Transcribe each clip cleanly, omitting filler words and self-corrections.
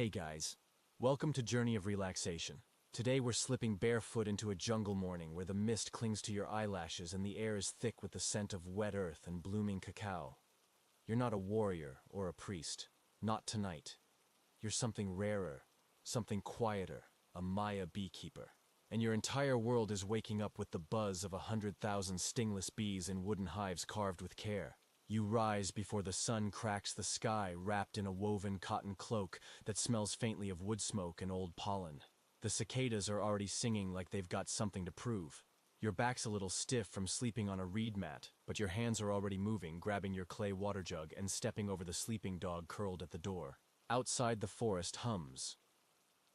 Hey guys, welcome to Journey of Relaxation. Today we're slipping barefoot into a jungle morning where the mist clings to your eyelashes and the air is thick with the scent of wet earth and blooming cacao. You're not a warrior or a priest. Not tonight. You're something rarer, something quieter, a Maya beekeeper. And your entire world is waking up with the buzz of 100,000 stingless bees in wooden hives carved with care. You rise before the sun cracks the sky, wrapped in a woven cotton cloak that smells faintly of wood smoke and old pollen. The cicadas are already singing like they've got something to prove. Your back's a little stiff from sleeping on a reed mat, but your hands are already moving, grabbing your clay water jug and stepping over the sleeping dog curled at the door. Outside, the forest hums.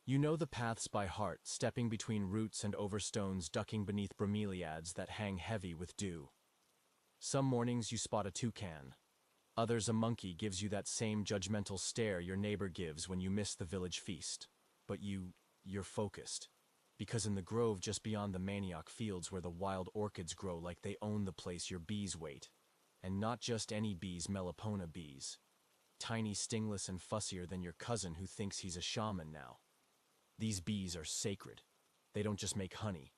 You know the paths by heart, stepping between roots and over stones, ducking beneath bromeliads that hang heavy with dew. Some mornings you spot a toucan. Others a monkey gives you that same judgmental stare your neighbor gives when you miss the village feast. But you're focused. Because in the grove just beyond the manioc fields where the wild orchids grow like they own the place your bees wait. And not just any bees, Melipona bees. Tiny, stingless, and fussier than your cousin who thinks he's a shaman now. These bees are sacred. They don't just make honey.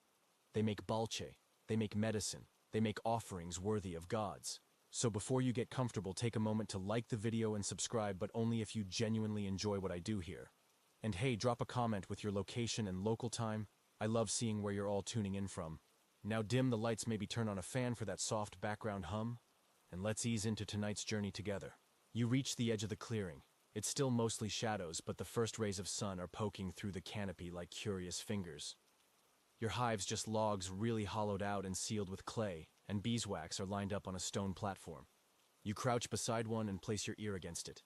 They make balche. They make medicine. They make offerings worthy of gods. So before you get comfortable, take a moment to like the video and subscribe, but only if you genuinely enjoy what I do here. And hey, drop a comment with your location and local time. I love seeing where you're all tuning in from. Now dim the lights, maybe turn on a fan for that soft background hum, and let's ease into tonight's journey together. You reach the edge of the clearing. It's still mostly shadows, but the first rays of sun are poking through the canopy like curious fingers. Your hive's just logs really hollowed out and sealed with clay, and beeswax are lined up on a stone platform. You crouch beside one and place your ear against it.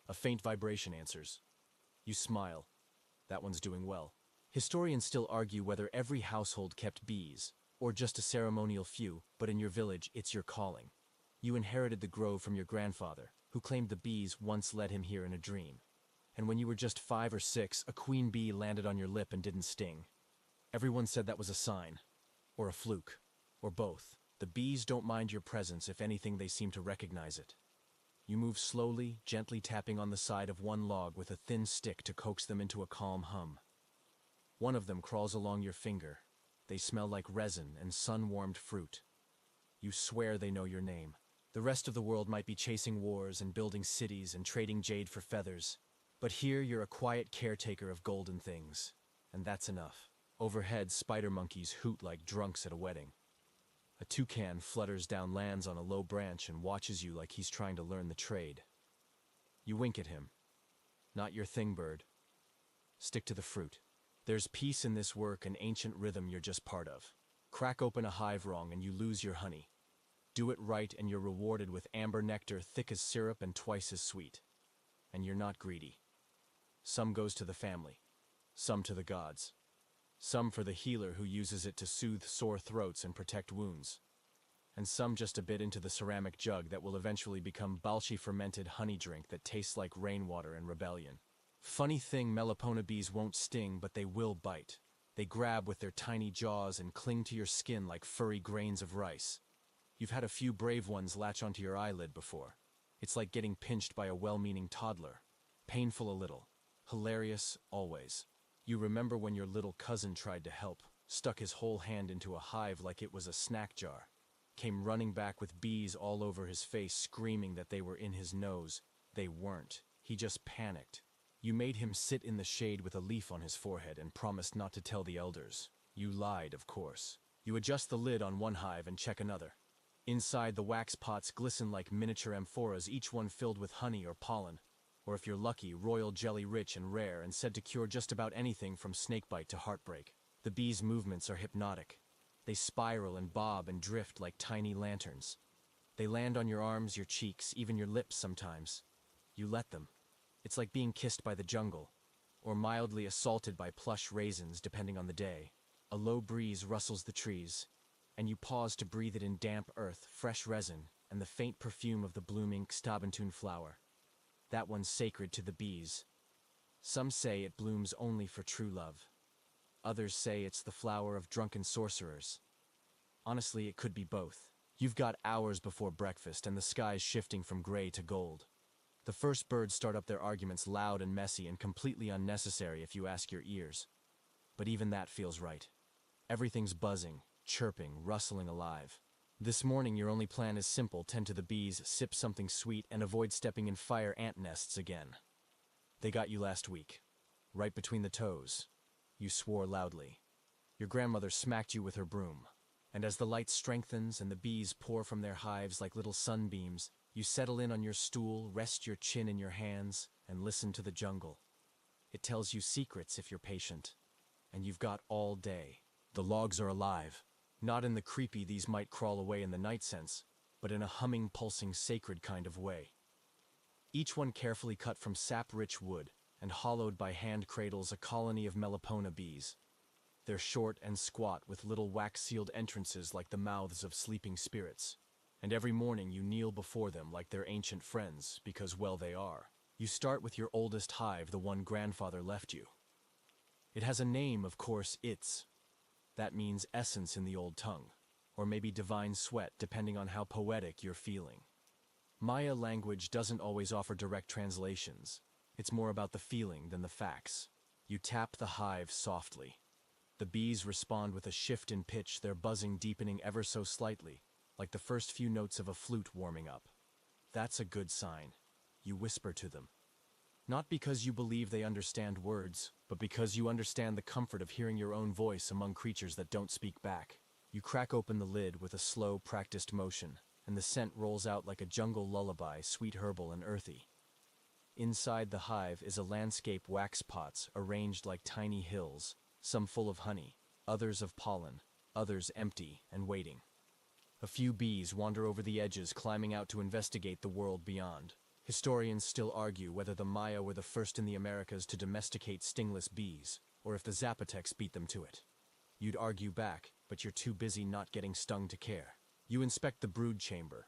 A faint vibration answers. You smile. That one's doing well. Historians still argue whether every household kept bees, or just a ceremonial few, but in your village, it's your calling. You inherited the grove from your grandfather, who claimed the bees once led him here in a dream. And when you were just 5 or 6, a queen bee landed on your lip and didn't sting. Everyone said that was a sign, or a fluke, or both. The bees don't mind your presence. If anything, they seem to recognize it. You move slowly, gently tapping on the side of one log with a thin stick to coax them into a calm hum. One of them crawls along your finger. They smell like resin and sun-warmed fruit. You swear they know your name. The rest of the world might be chasing wars and building cities and trading jade for feathers. But here you're a quiet caretaker of golden things. And that's enough. Overhead, spider monkeys hoot like drunks at a wedding. A toucan flutters down, lands on a low branch, and watches you like he's trying to learn the trade. You wink at him. Not your thing, bird. Stick to the fruit. There's peace in this work, an ancient rhythm you're just part of. Crack open a hive wrong and you lose your honey. Do it right and you're rewarded with amber nectar thick as syrup and twice as sweet. And you're not greedy. Some goes to the family. Some to the gods. Some for the healer who uses it to soothe sore throats and protect wounds. And some just a bit into the ceramic jug that will eventually become balchi fermented honey drink that tastes like rainwater and rebellion. Funny thing, Melipona bees won't sting, but they will bite. They grab with their tiny jaws and cling to your skin like furry grains of rice. You've had a few brave ones latch onto your eyelid before. It's like getting pinched by a well-meaning toddler. Painful a little. Hilarious, always. You remember when your little cousin tried to help, stuck his whole hand into a hive like it was a snack jar, came running back with bees all over his face, screaming that they were in his nose. They weren't. He just panicked. You made him sit in the shade with a leaf on his forehead and promised not to tell the elders. You lied, of course. You adjust the lid on one hive and check another. Inside, the wax pots glisten like miniature amphoras, each one filled with honey or pollen. Or if you're lucky, royal jelly, rich and rare and said to cure just about anything from snakebite to heartbreak. The bees' movements are hypnotic. They spiral and bob and drift like tiny lanterns. They land on your arms, your cheeks, even your lips sometimes. You let them. It's like being kissed by the jungle, or mildly assaulted by plush raisins depending on the day. A low breeze rustles the trees, and you pause to breathe it in damp earth, fresh resin, and the faint perfume of the blooming Xtabentune flower. That one's sacred to the bees. Some say it blooms only for true love. Others say it's the flower of drunken sorcerers. Honestly, it could be both. You've got hours before breakfast and the sky's shifting from gray to gold. The first birds start up their arguments loud and messy and completely unnecessary if you ask your ears. But even that feels right. Everything's buzzing, chirping, rustling alive. This morning your only plan is simple: tend to the bees, sip something sweet, and avoid stepping in fire ant nests again. They got you last week. Right between the toes. You swore loudly. Your grandmother smacked you with her broom. And as the light strengthens and the bees pour from their hives like little sunbeams, you settle in on your stool, rest your chin in your hands, and listen to the jungle. It tells you secrets if you're patient. And you've got all day. The logs are alive. Not in the creepy these might crawl away in the night sense, but in a humming, pulsing, sacred kind of way. Each one carefully cut from sap-rich wood and hollowed by hand cradles a colony of Melipona bees. They're short and squat with little wax-sealed entrances like the mouths of sleeping spirits. And every morning you kneel before them like they're ancient friends, because, well, they are. You start with your oldest hive, the one grandfather left you. It has a name, of course, It's. That means essence in the old tongue, or maybe divine sweat, depending on how poetic you're feeling. Maya language doesn't always offer direct translations. It's more about the feeling than the facts. You tap the hive softly. The bees respond with a shift in pitch, their buzzing deepening ever so slightly, like the first few notes of a flute warming up. That's a good sign. You whisper to them. Not because you believe they understand words, but because you understand the comfort of hearing your own voice among creatures that don't speak back. You crack open the lid with a slow, practiced motion, and the scent rolls out like a jungle lullaby, sweet, herbal, and earthy. Inside the hive is a landscape wax pots arranged like tiny hills, some full of honey, others of pollen, others empty and waiting. A few bees wander over the edges, climbing out to investigate the world beyond. Historians still argue whether the Maya were the first in the Americas to domesticate stingless bees, or if the Zapotecs beat them to it. You'd argue back, but you're too busy not getting stung to care. You inspect the brood chamber.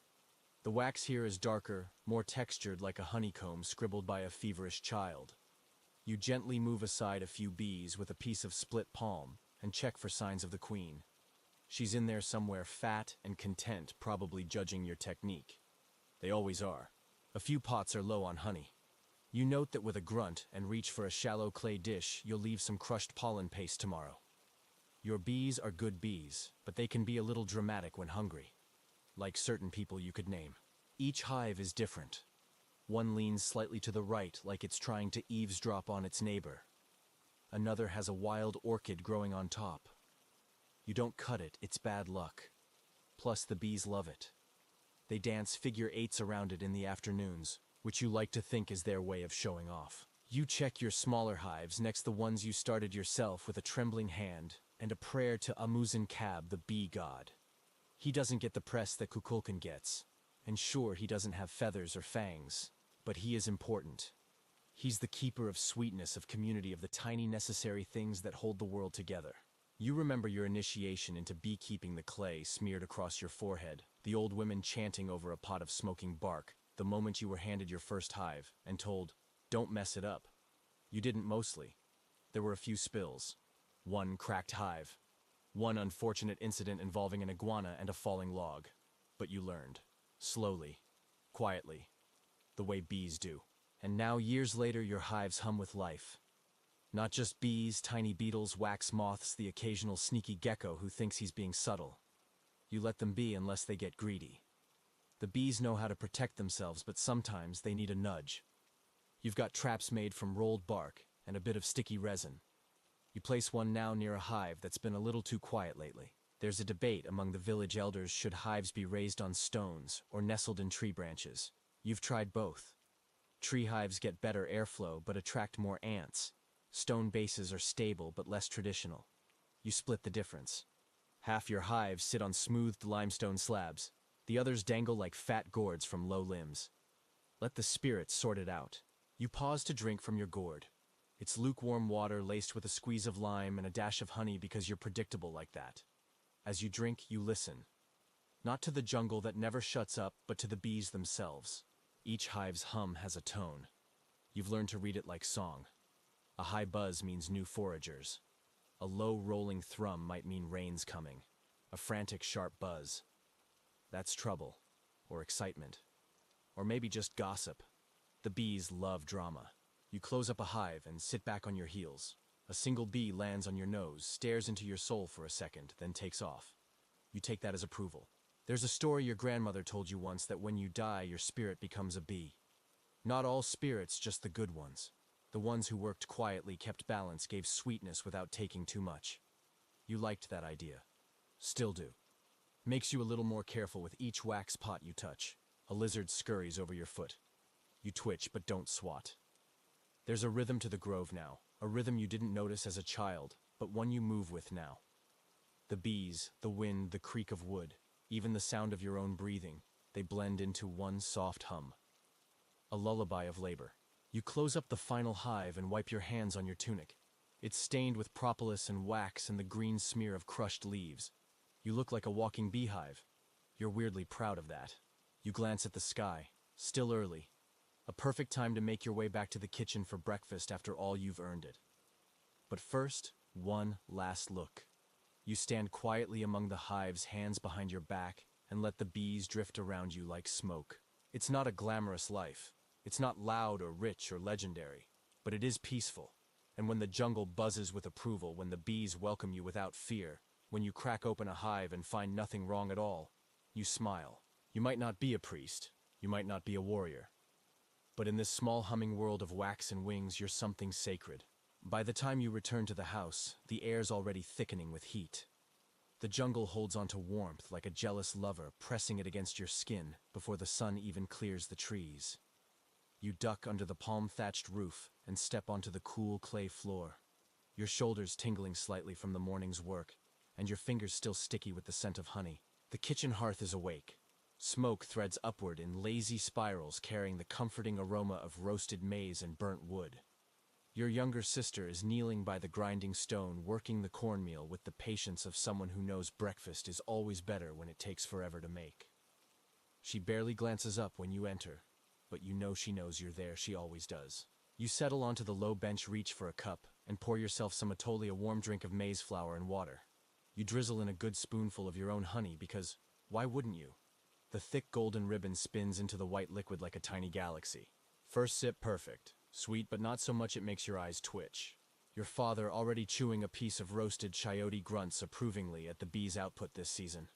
The wax here is darker, more textured, like a honeycomb scribbled by a feverish child. You gently move aside a few bees with a piece of split palm and check for signs of the queen. She's in there somewhere, fat and content, probably judging your technique. They always are. A few pots are low on honey. You note that with a grunt and reach for a shallow clay dish, you'll leave some crushed pollen paste tomorrow. Your bees are good bees, but they can be a little dramatic when hungry. Like certain people you could name. Each hive is different. One leans slightly to the right, like it's trying to eavesdrop on its neighbor. Another has a wild orchid growing on top. You don't cut it, it's bad luck. Plus the bees love it. They dance figure eights around it in the afternoons, which you like to think is their way of showing off. You check your smaller hives next the ones you started yourself with a trembling hand and a prayer to Amuzin Kab, the bee god. He doesn't get the press that Kukulkan gets, and sure, he doesn't have feathers or fangs, but he is important. He's the keeper of sweetness, of community, of the tiny necessary things that hold the world together. You remember your initiation into beekeeping, the clay smeared across your forehead, the old women chanting over a pot of smoking bark, the moment you were handed your first hive and told, "Don't mess it up." You didn't mostly. There were a few spills. One cracked hive. One unfortunate incident involving an iguana and a falling log. But you learned. Slowly. Quietly. The way bees do. And now, years later, your hives hum with life. Not just bees, tiny beetles, wax moths, the occasional sneaky gecko who thinks he's being subtle. You let them be unless they get greedy. The bees know how to protect themselves, but sometimes they need a nudge. You've got traps made from rolled bark and a bit of sticky resin. You place one now near a hive that's been a little too quiet lately. There's a debate among the village elders: should hives be raised on stones or nestled in tree branches? You've tried both. Tree hives get better airflow but attract more ants. Stone bases are stable but less traditional. You split the difference. Half your hives sit on smoothed limestone slabs. The others dangle like fat gourds from low limbs. Let the spirits sort it out. You pause to drink from your gourd. It's lukewarm water laced with a squeeze of lime and a dash of honey because you're predictable like that. As you drink, you listen. Not to the jungle that never shuts up, but to the bees themselves. Each hive's hum has a tone. You've learned to read it like song. A high buzz means new foragers. A low rolling thrum might mean rain's coming. A frantic sharp buzz. That's trouble. Or excitement. Or maybe just gossip. The bees love drama. You close up a hive and sit back on your heels. A single bee lands on your nose, stares into your soul for a second, then takes off. You take that as approval. There's a story your grandmother told you once that when you die, your spirit becomes a bee. Not all spirits, just the good ones. The ones who worked quietly, kept balance, gave sweetness without taking too much. You liked that idea. Still do. Makes you a little more careful with each wax pot you touch. A lizard scurries over your foot. You twitch, but don't swat. There's a rhythm to the grove now, a rhythm you didn't notice as a child, but one you move with now. The bees, the wind, the creak of wood, even the sound of your own breathing, they blend into one soft hum. A lullaby of labor. You close up the final hive and wipe your hands on your tunic. It's stained with propolis and wax and the green smear of crushed leaves. You look like a walking beehive. You're weirdly proud of that. You glance at the sky, still early. A perfect time to make your way back to the kitchen for breakfast after all you've earned it. But first, one last look. You stand quietly among the hives, hands behind your back, and let the bees drift around you like smoke. It's not a glamorous life. It's not loud or rich or legendary, but it is peaceful. And when the jungle buzzes with approval, when the bees welcome you without fear, when you crack open a hive and find nothing wrong at all, you smile. You might not be a priest, you might not be a warrior, but in this small humming world of wax and wings, you're something sacred. By the time you return to the house, the air's already thickening with heat. The jungle holds onto warmth like a jealous lover, pressing it against your skin before the sun even clears the trees. You duck under the palm-thatched roof and step onto the cool clay floor, your shoulders tingling slightly from the morning's work, and your fingers still sticky with the scent of honey. The kitchen hearth is awake. Smoke threads upward in lazy spirals, carrying the comforting aroma of roasted maize and burnt wood. Your younger sister is kneeling by the grinding stone, working the cornmeal with the patience of someone who knows breakfast is always better when it takes forever to make. She barely glances up when you enter, but you know she knows you're there. She always does. You settle onto the low bench, reach for a cup, and pour yourself some atoli, a warm drink of maize flour and water. You drizzle in a good spoonful of your own honey because, why wouldn't you? The thick golden ribbon spins into the white liquid like a tiny galaxy. First sip, perfect. Sweet, but not so much it makes your eyes twitch. Your father already chewing a piece of roasted chayote grunts approvingly at the bees' output this season.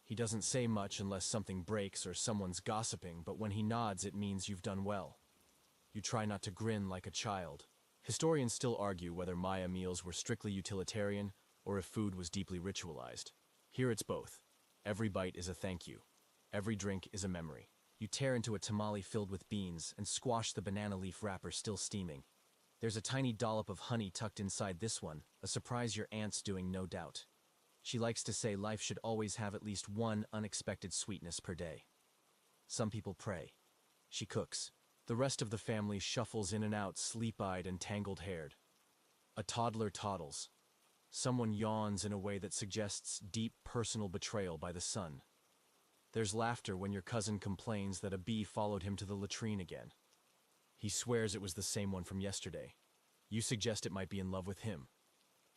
He doesn't say much unless something breaks or someone's gossiping, but when he nods it means you've done well. You try not to grin like a child. Historians still argue whether Maya meals were strictly utilitarian or if food was deeply ritualized. Here it's both. Every bite is a thank you. Every drink is a memory. You tear into a tamale filled with beans and squash the banana leaf wrapper still steaming. There's a tiny dollop of honey tucked inside this one, a surprise your aunt's doing, no doubt. She likes to say life should always have at least one unexpected sweetness per day. Some people pray. She cooks. The rest of the family shuffles in and out, sleep-eyed and tangled-haired. A toddler toddles. Someone yawns in a way that suggests deep personal betrayal by the son. There's laughter when your cousin complains that a bee followed him to the latrine again. He swears it was the same one from yesterday. You suggest it might be in love with him.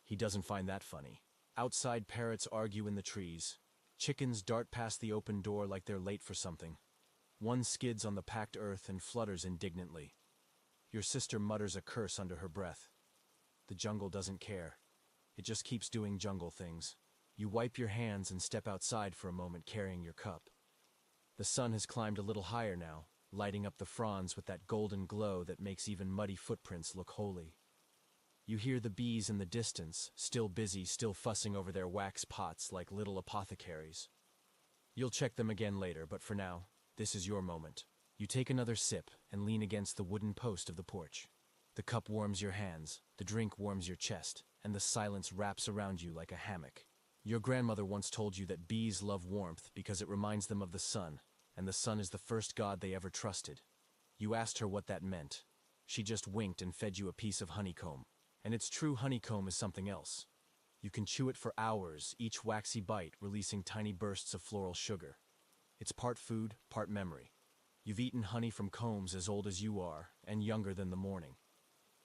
He doesn't find that funny. Outside, parrots argue in the trees. Chickens dart past the open door like they're late for something. One skids on the packed earth and flutters indignantly. Your sister mutters a curse under her breath. The jungle doesn't care. It just keeps doing jungle things. You wipe your hands and step outside for a moment carrying your cup. The sun has climbed a little higher now, lighting up the fronds with that golden glow that makes even muddy footprints look holy. You hear the bees in the distance, still busy, still fussing over their wax pots like little apothecaries. You'll check them again later, but for now, this is your moment. You take another sip and lean against the wooden post of the porch. The cup warms your hands, the drink warms your chest, and the silence wraps around you like a hammock. Your grandmother once told you that bees love warmth because it reminds them of the sun, and the sun is the first god they ever trusted. You asked her what that meant. She just winked and fed you a piece of honeycomb. And it's true, honeycomb is something else. You can chew it for hours, each waxy bite releasing tiny bursts of floral sugar. It's part food, part memory. You've eaten honey from combs as old as you are, and younger than the morning.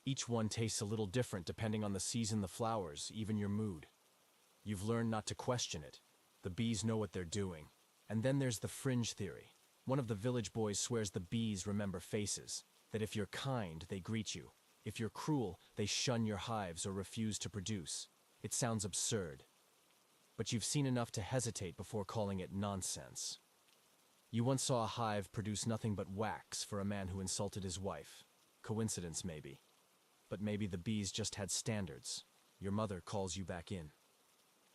Each one tastes a little different depending on the season, the flowers, even your mood. You've learned not to question it. The bees know what they're doing. And then there's the fringe theory. One of the village boys swears the bees remember faces, that if you're kind, they greet you. If you're cruel, they shun your hives or refuse to produce. It sounds absurd, but you've seen enough to hesitate before calling it nonsense. You once saw a hive produce nothing but wax for a man who insulted his wife. Coincidence, maybe. But maybe the bees just had standards. Your mother calls you back in.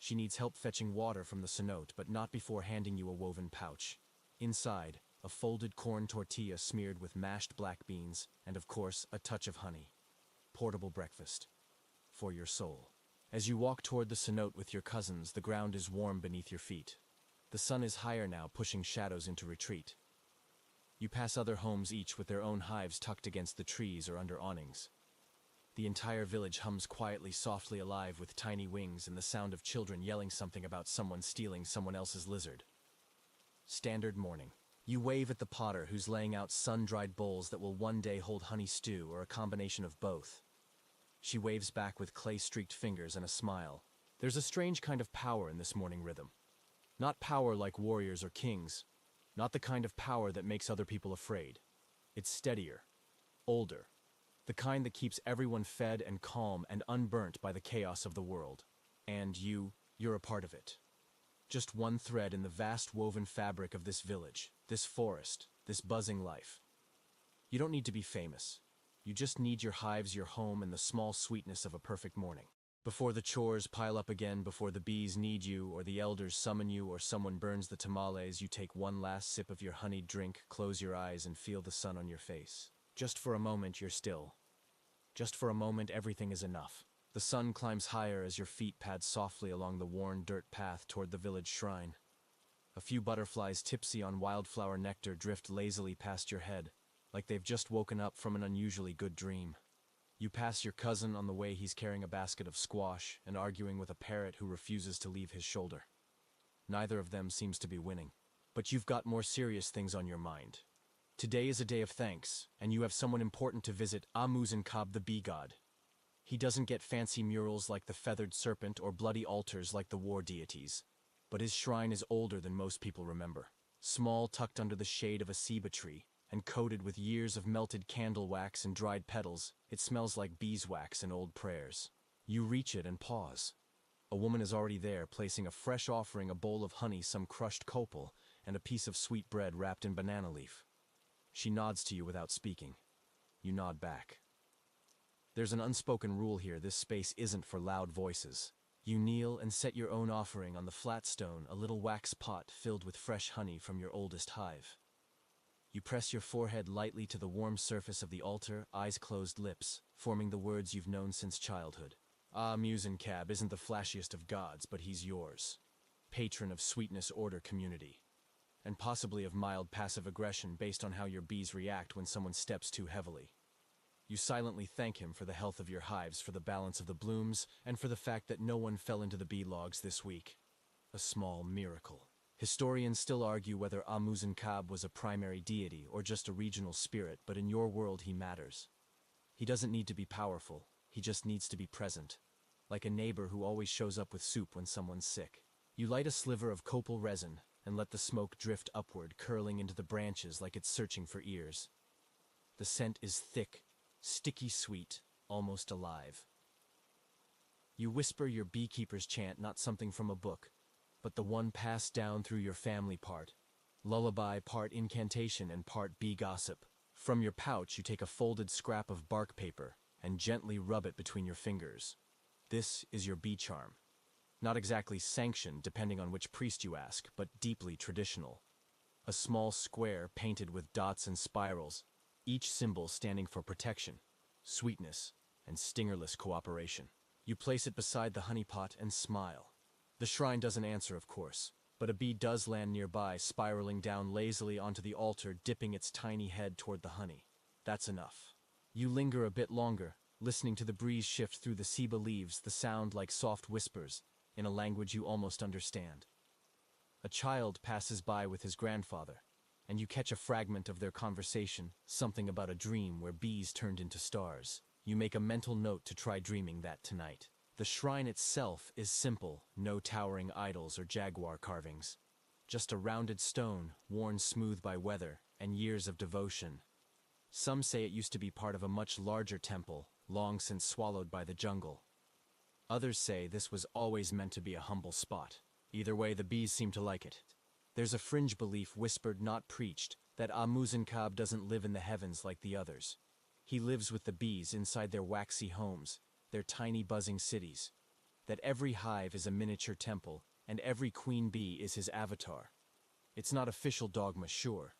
She needs help fetching water from the cenote, but not before handing you a woven pouch. Inside, a folded corn tortilla smeared with mashed black beans, and of course, a touch of honey. Portable breakfast. For your soul. As you walk toward the cenote with your cousins, the ground is warm beneath your feet. The sun is higher now, pushing shadows into retreat. You pass other homes, each with their own hives tucked against the trees or under awnings. The entire village hums quietly, softly alive with tiny wings and the sound of children yelling something about someone stealing someone else's lizard. Standard morning. You wave at the potter who's laying out sun-dried bowls that will one day hold honey stew or a combination of both. She waves back with clay-streaked fingers and a smile. There's a strange kind of power in this morning rhythm. Not power like warriors or kings. Not the kind of power that makes other people afraid. It's steadier. Older. The kind that keeps everyone fed and calm and unburnt by the chaos of the world. And you're a part of it. Just one thread in the vast woven fabric of this village, this forest, this buzzing life. You don't need to be famous. You just need your hives, your home, and the small sweetness of a perfect morning. Before the chores pile up again, before the bees need you, or the elders summon you, or someone burns the tamales, you take one last sip of your honeyed drink, close your eyes, and feel the sun on your face. Just for a moment, you're still. Just for a moment, everything is enough. The sun climbs higher as your feet pad softly along the worn dirt path toward the village shrine. A few butterflies tipsy on wildflower nectar drift lazily past your head, like they've just woken up from an unusually good dream. You pass your cousin on the way. He's carrying a basket of squash and arguing with a parrot who refuses to leave his shoulder. Neither of them seems to be winning. But you've got more serious things on your mind. Today is a day of thanks, and you have someone important to visit, Amuzenkab, the bee god. He doesn't get fancy murals like the feathered serpent or bloody altars like the war deities. But his shrine is older than most people remember. Small, tucked under the shade of a ceiba tree, and coated with years of melted candle wax and dried petals, it smells like beeswax and old prayers. You reach it and pause. A woman is already there, placing a fresh offering, a bowl of honey, some crushed copal, and a piece of sweet bread wrapped in banana leaf. She nods to you without speaking. You nod back. There's an unspoken rule here: this space isn't for loud voices. You kneel and set your own offering on the flat stone, a little wax pot filled with fresh honey from your oldest hive. You press your forehead lightly to the warm surface of the altar, eyes closed, lips, forming the words you've known since childhood. Amuzenkab isn't the flashiest of gods, but he's yours. Patron of sweetness, order, community. And possibly of mild passive aggression based on how your bees react when someone steps too heavily. You silently thank him for the health of your hives, for the balance of the blooms, and for the fact that no one fell into the bee logs this week. A small miracle. Historians still argue whether Amuzenkab was a primary deity or just a regional spirit, but in your world he matters. He doesn't need to be powerful, he just needs to be present. Like a neighbor who always shows up with soup when someone's sick. You light a sliver of copal resin and let the smoke drift upward, curling into the branches like it's searching for ears. The scent is thick, sticky sweet, almost alive. You whisper your beekeeper's chant, not something from a book, but the one passed down through your family, part lullaby, part incantation, and part bee gossip. From your pouch, you take a folded scrap of bark paper and gently rub it between your fingers. This is your bee charm. Not exactly sanctioned, depending on which priest you ask, but deeply traditional. A small square painted with dots and spirals, each symbol standing for protection, sweetness, and stingerless cooperation. You place it beside the honey pot and smile. The shrine doesn't answer, of course, but a bee does land nearby, spiraling down lazily onto the altar, dipping its tiny head toward the honey. That's enough. You linger a bit longer, listening to the breeze shift through the ceiba leaves, the sound like soft whispers, in a language you almost understand. A child passes by with his grandfather, and you catch a fragment of their conversation, something about a dream where bees turned into stars. You make a mental note to try dreaming that tonight. The shrine itself is simple, no towering idols or jaguar carvings. just a rounded stone, worn smooth by weather and years of devotion. Some say it used to be part of a much larger temple, long since swallowed by the jungle. Others say this was always meant to be a humble spot. Either way, the bees seem to like it. There's a fringe belief, whispered not preached, that Amuzinkab doesn't live in the heavens like the others. He lives with the bees inside their waxy homes, their tiny buzzing cities. That every hive is a miniature temple, and every queen bee is his avatar. It's not official dogma, sure,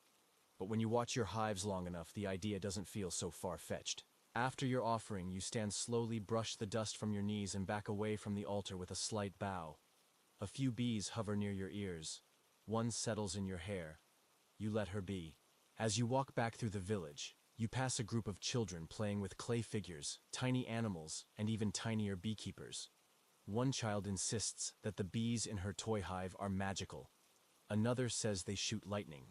but when you watch your hives long enough, the idea doesn't feel so far-fetched. After your offering, you stand slowly, brush the dust from your knees, and back away from the altar with a slight bow. A few bees hover near your ears. One settles in your hair. You let her be. As you walk back through the village, you pass a group of children playing with clay figures, tiny animals, and even tinier beekeepers. One child insists that the bees in her toy hive are magical. Another says they shoot lightning.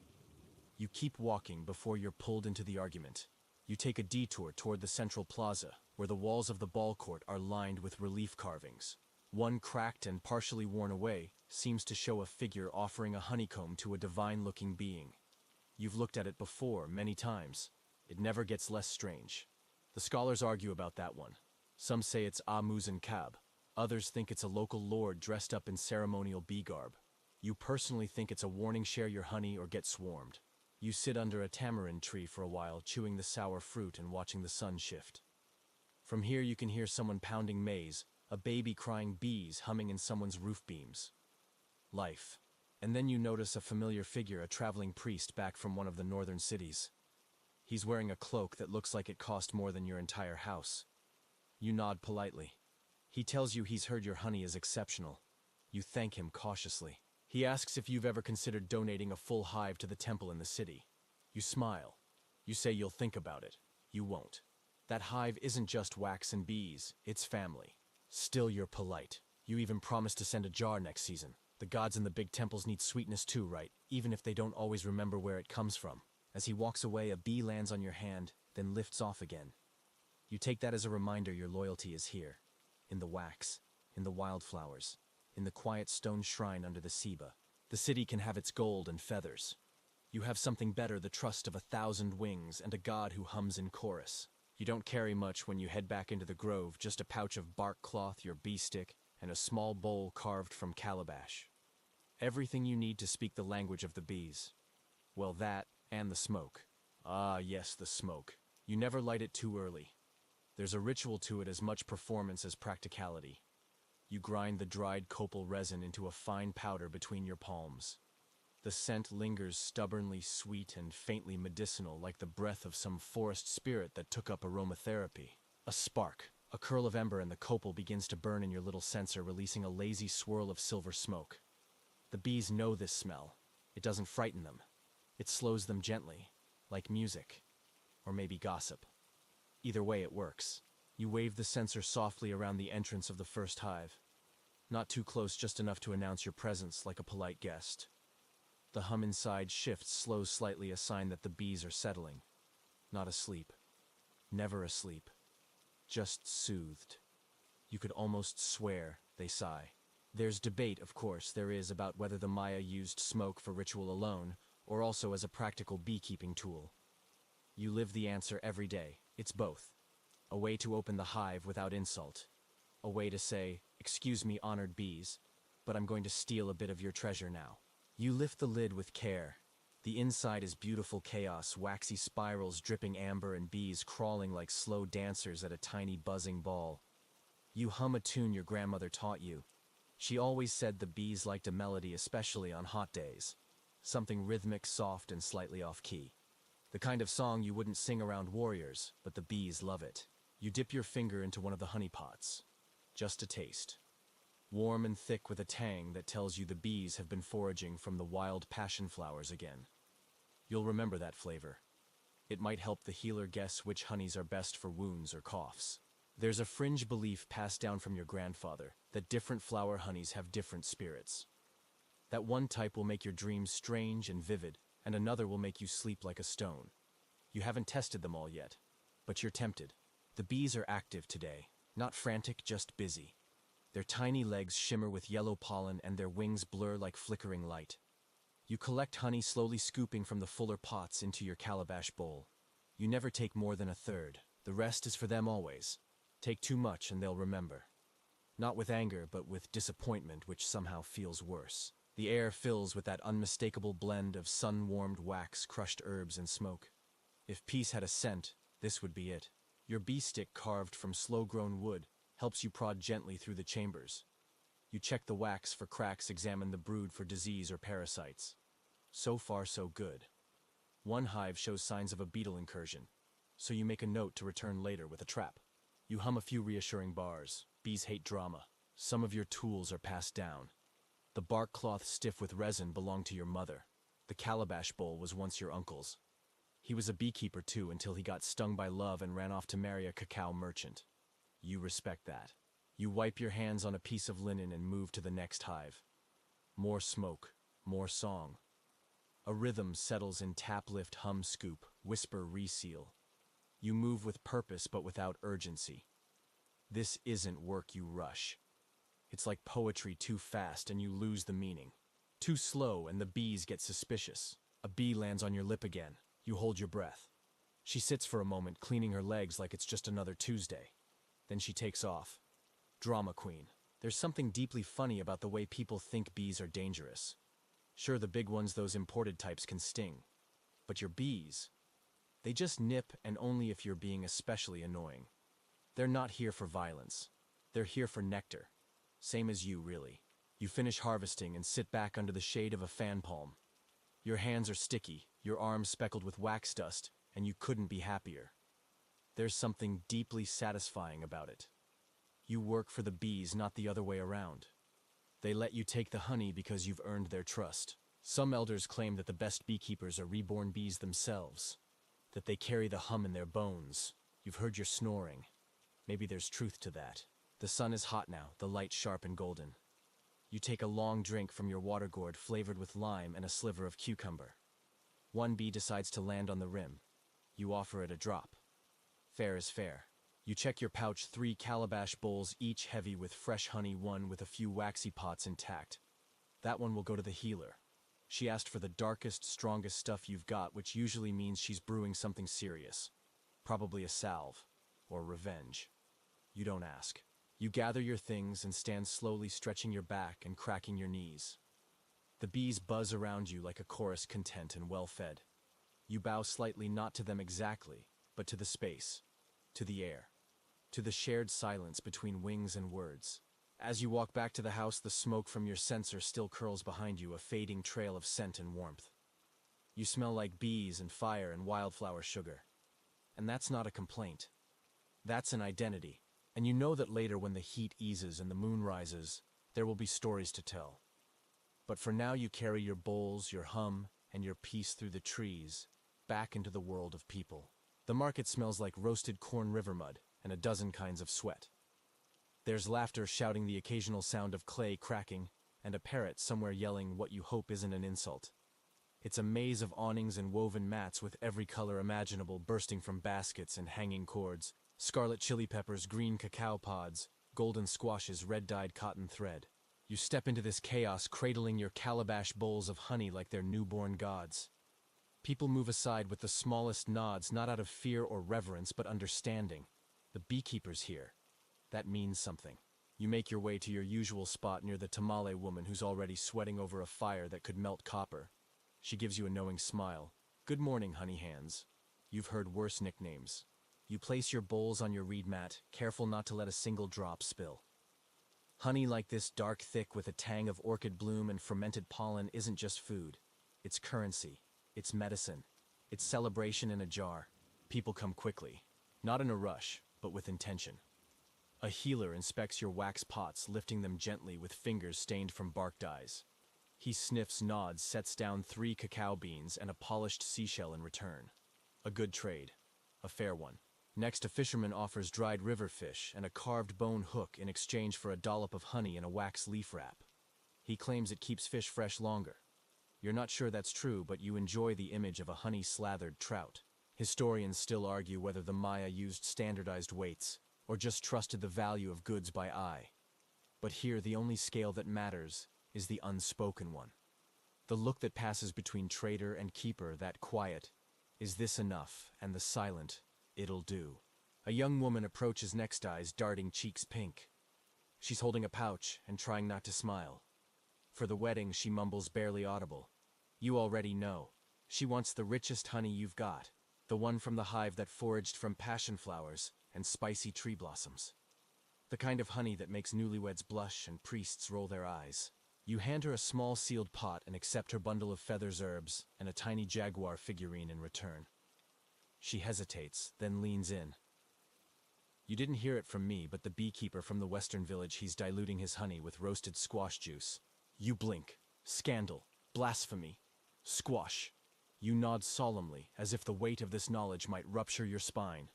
You keep walking before you're pulled into the argument. You take a detour toward the central plaza, where the walls of the ball court are lined with relief carvings. One, cracked and partially worn away, seems to show a figure offering a honeycomb to a divine-looking being. You've looked at it before, many times. It never gets less strange. The scholars argue about that one. Some say it's Amuzinkab. Others think it's a local lord dressed up in ceremonial bee garb. You personally think it's a warning: share your honey or get swarmed. You sit under a tamarind tree for a while, chewing the sour fruit and watching the sun shift. From here you can hear someone pounding maize, a baby crying, bees humming in someone's roof beams. Life. And then you notice a familiar figure, a traveling priest back from one of the northern cities. He's wearing a cloak that looks like it cost more than your entire house. You nod politely. He tells you he's heard your honey is exceptional. You thank him cautiously. He asks if you've ever considered donating a full hive to the temple in the city. You smile. You say you'll think about it. You won't. That hive isn't just wax and bees, it's family. Still, you're polite. You even promise to send a jar next season. The gods in the big temples need sweetness too, right? Even if they don't always remember where it comes from. As he walks away, a bee lands on your hand, then lifts off again. You take that as a reminder your loyalty is here. In the wax, in the wildflowers, in the quiet stone shrine under the ceiba. The city can have its gold and feathers. You have something better, the trust of 1,000 wings and a god who hums in chorus. You don't carry much when you head back into the grove, just a pouch of bark cloth, your bee stick, and a small bowl carved from calabash. Everything you need to speak the language of the bees. Well, that, and the smoke. Ah, yes, the smoke. You never light it too early. There's a ritual to it, as much performance as practicality. You grind the dried copal resin into a fine powder between your palms. The scent lingers, stubbornly sweet and faintly medicinal, like the breath of some forest spirit that took up aromatherapy. A spark, a curl of ember, and the copal begins to burn in your little censer, releasing a lazy swirl of silver smoke. The bees know this smell. It doesn't frighten them. It slows them gently, like music, or maybe gossip. Either way, it works. You wave the censer softly around the entrance of the first hive. Not too close, just enough to announce your presence like a polite guest. The hum inside shifts, slows slightly, a sign that the bees are settling. Not asleep. Never asleep. Just soothed. You could almost swear they sigh. There's debate, of course, there is, about whether the Maya used smoke for ritual alone, or also as a practical beekeeping tool. You live the answer every day. It's both. A way to open the hive without insult. A way to say, "Excuse me, honored bees, but I'm going to steal a bit of your treasure now." You lift the lid with care. The inside is beautiful chaos, waxy spirals dripping amber and bees crawling like slow dancers at a tiny buzzing ball. You hum a tune your grandmother taught you. She always said the bees liked a melody, especially on hot days. Something rhythmic, soft, and slightly off-key. The kind of song you wouldn't sing around warriors, but the bees love it. You dip your finger into one of the honey pots. Just a taste. Warm and thick with a tang that tells you the bees have been foraging from the wild passion flowers again. You'll remember that flavor. It might help the healer guess which honeys are best for wounds or coughs. There's a fringe belief passed down from your grandfather that different flower honeys have different spirits. That one type will make your dreams strange and vivid, and another will make you sleep like a stone. You haven't tested them all yet, but you're tempted. The bees are active today, not frantic, just busy. Their tiny legs shimmer with yellow pollen and their wings blur like flickering light. You collect honey, slowly scooping from the fuller pots into your calabash bowl. You never take more than a third. The rest is for them always. Take too much and they'll remember. Not with anger, but with disappointment, which somehow feels worse. The air fills with that unmistakable blend of sun-warmed wax, crushed herbs, and smoke. If peace had a scent, this would be it. Your bee stick, carved from slow-grown wood, helps you prod gently through the chambers. You check the wax for cracks, examine the brood for disease or parasites. So far, so good. One hive shows signs of a beetle incursion, so you make a note to return later with a trap. You hum a few reassuring bars. Bees hate drama. Some of your tools are passed down. The bark cloth stiff with resin belonged to your mother. The calabash bowl was once your uncle's. He was a beekeeper too until he got stung by love and ran off to marry a cacao merchant. You respect that. You wipe your hands on a piece of linen and move to the next hive. More smoke, more song. A rhythm settles in tap, lift, hum, scoop, whisper, reseal. You move with purpose but without urgency. This isn't work you rush. It's like poetry too fast and you lose the meaning. Too slow and the bees get suspicious. A bee lands on your lip again. You hold your breath. She sits for a moment, cleaning her legs like it's just another Tuesday. Then she takes off. Drama queen. There's something deeply funny about the way people think bees are dangerous. Sure, the big ones, those imported types, can sting. But your bees, they just nip, and only if you're being especially annoying. They're not here for violence. They're here for nectar. Same as you, really. You finish harvesting and sit back under the shade of a fan palm. Your hands are sticky, your arms speckled with wax dust, and you couldn't be happier. There's something deeply satisfying about it. You work for the bees, not the other way around. They let you take the honey because you've earned their trust. Some elders claim that the best beekeepers are reborn bees themselves, that they carry the hum in their bones. You've heard your snoring. Maybe there's truth to that. The sun is hot now, the light sharp and golden. You take a long drink from your water gourd flavored with lime and a sliver of cucumber. One bee decides to land on the rim. You offer it a drop. Fair is fair. You check your pouch, 3 calabash bowls, each heavy with fresh honey, one with a few waxy pots intact. That one will go to the healer. She asked for the darkest, strongest stuff you've got, which usually means she's brewing something serious. Probably a salve. Or revenge. You don't ask. You gather your things and stand slowly, stretching your back and cracking your knees. The bees buzz around you like a chorus, content and well-fed. You bow slightly, not to them exactly, but to the space, to the air, to the shared silence between wings and words. As you walk back to the house, the smoke from your censer still curls behind you, a fading trail of scent and warmth. You smell like bees and fire and wildflower sugar. And that's not a complaint. That's an identity. And you know that later, when the heat eases and the moon rises, there will be stories to tell. But for now, you carry your bowls, your hum, and your peace through the trees, back into the world of people. The market smells like roasted corn, river mud, and a dozen kinds of sweat. There's laughter, shouting, the occasional sound of clay cracking, and a parrot somewhere yelling what you hope isn't an insult. It's a maze of awnings and woven mats with every color imaginable bursting from baskets and hanging cords. Scarlet chili peppers, green cacao pods, golden squashes, red-dyed cotton thread. You step into this chaos, cradling your calabash bowls of honey like they're newborn gods. People move aside with the smallest nods, not out of fear or reverence, but understanding. The beekeeper's here. That means something. You make your way to your usual spot near the tamale woman, who's already sweating over a fire that could melt copper. She gives you a knowing smile. Good morning, honey hands. You've heard worse nicknames. You place your bowls on your reed mat, careful not to let a single drop spill. Honey like this, dark, thick, with a tang of orchid bloom and fermented pollen, isn't just food. It's currency. It's medicine. It's celebration in a jar. People come quickly. Not in a rush, but with intention. A healer inspects your wax pots, lifting them gently with fingers stained from bark dyes. He sniffs, nods, sets down 3 cacao beans and a polished seashell in return. A good trade. A fair one. Next, a fisherman offers dried river fish and a carved bone hook in exchange for a dollop of honey in a wax leaf wrap. He claims it keeps fish fresh longer. You're not sure that's true, but you enjoy the image of a honey-slathered trout. Historians still argue whether the Maya used standardized weights or just trusted the value of goods by eye. But here, the only scale that matters is the unspoken one. The look that passes between trader and keeper, that quiet, "Is this enough?" and the silent, "It'll do." A young woman approaches next, eyes darting, cheeks pink. She's holding a pouch and trying not to smile. For the wedding, she mumbles, barely audible. You already know. She wants the richest honey you've got, the one from the hive that foraged from passion flowers and spicy tree blossoms. The kind of honey that makes newlyweds blush and priests roll their eyes. You hand her a small sealed pot and accept her bundle of feathers, herbs, and a tiny jaguar figurine in return. She hesitates, then leans in. You didn't hear it from me, but the beekeeper from the western village, he's diluting his honey with roasted squash juice. You blink. Scandal. Blasphemy. Squash. You nod solemnly, as if the weight of this knowledge might rupture your spine.